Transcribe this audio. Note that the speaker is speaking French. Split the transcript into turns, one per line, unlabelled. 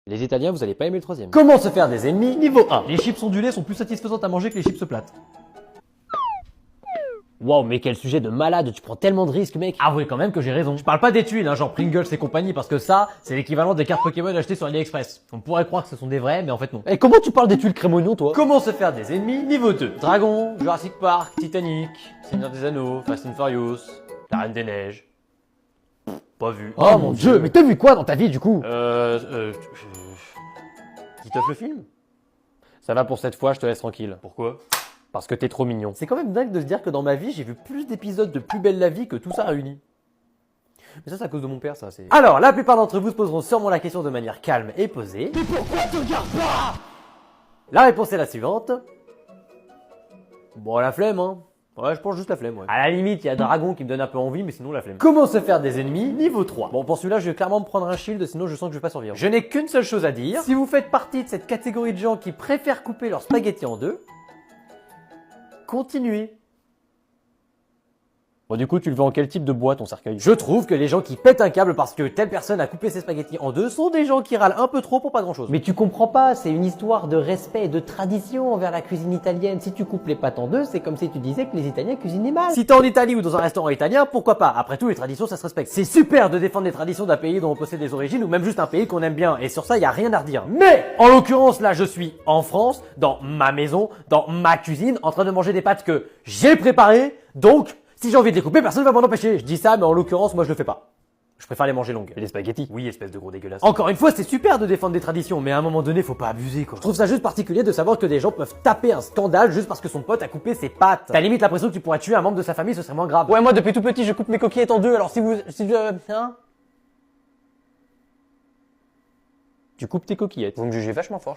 Les Italiens, vous allez pas aimer le troisième.
Comment se faire des ennemis niveau 1.
Les chips ondulées sont plus satisfaisantes à manger que les chips plates.
Waouh, mais quel sujet de malade, tu prends tellement de risques, mec.
Avouez quand même que j'ai raison. Je parle pas des tuiles, hein, genre Pringles et compagnie, parce que ça, c'est l'équivalent des cartes Pokémon achetées sur AliExpress. On pourrait croire que ce sont des vrais, mais en fait non.
Et comment tu parles des tuiles crémognon, toi?
Comment se faire des ennemis niveau 2.
Dragon, Jurassic Park, Titanic, Seigneur des Anneaux, Fast and Furious, La Reine des Neiges. Pas vu.
Oh mon dieu, mais t'as vu quoi dans ta vie du coup?
Titeuf le film? Ça va pour cette fois, je te laisse tranquille. Pourquoi? Parce que t'es trop mignon.
C'est quand même dingue de se dire que dans ma vie, j'ai vu plus d'épisodes de Plus belle la vie que tout ça réuni.
Mais ça, c'est à cause de mon père, ça, c'est...
Alors, la plupart d'entre vous se poseront sûrement la question de manière calme et posée.
Mais pourquoi tu regardes pas?
La réponse est la suivante.
Bon, la flemme, hein. Ouais, je pense juste la flemme, ouais.
À la limite, il y a Dragon qui me donne un peu envie, mais sinon la flemme. Comment se faire des ennemis niveau 3.
Bon, pour celui-là, je vais clairement me prendre un shield, sinon je sens que je vais pas survivre.
Je n'ai qu'une seule chose à dire. Si vous faites partie de cette catégorie de gens qui préfèrent couper leur spaghetti en deux, continuez.
Bon, du coup, tu le veux en quel type de bois, ton cercueil?
Je trouve que les gens qui pètent un câble parce que telle personne a coupé ses spaghettis en deux sont des gens qui râlent un peu trop pour pas grand chose.
Mais tu comprends pas, c'est une histoire de respect et de tradition envers la cuisine italienne. Si tu coupes les pâtes en deux, c'est comme si tu disais que les Italiens cuisinaient mal.
Si t'es en Italie ou dans un restaurant italien, pourquoi pas? Après tout, les traditions, ça se respecte. C'est super de défendre les traditions d'un pays dont on possède des origines ou même juste un pays qu'on aime bien. Et sur ça, y a rien à redire. Mais, en l'occurrence, là, je suis en France, dans ma maison, dans ma cuisine, en train de manger des pâtes que j'ai préparées. Donc, si j'ai envie de les couper, personne ne va m'en empêcher. Je dis ça, mais en l'occurrence, moi, je le fais pas. Je préfère les manger longues.
Et les spaghettis?
Oui, espèce de gros dégueulasse. Encore une fois, c'est super de défendre des traditions, mais à un moment donné, faut pas abuser, quoi. Je trouve ça juste particulier de savoir que des gens peuvent taper un scandale juste parce que son pote a coupé ses pâtes. T'as limite l'impression que tu pourrais tuer un membre de sa famille, ce serait moins grave.
Ouais, moi, depuis tout petit, je coupe mes coquillettes en deux, alors si hein? Tu coupes tes coquillettes. Vous me jugez vachement fort, je trouve.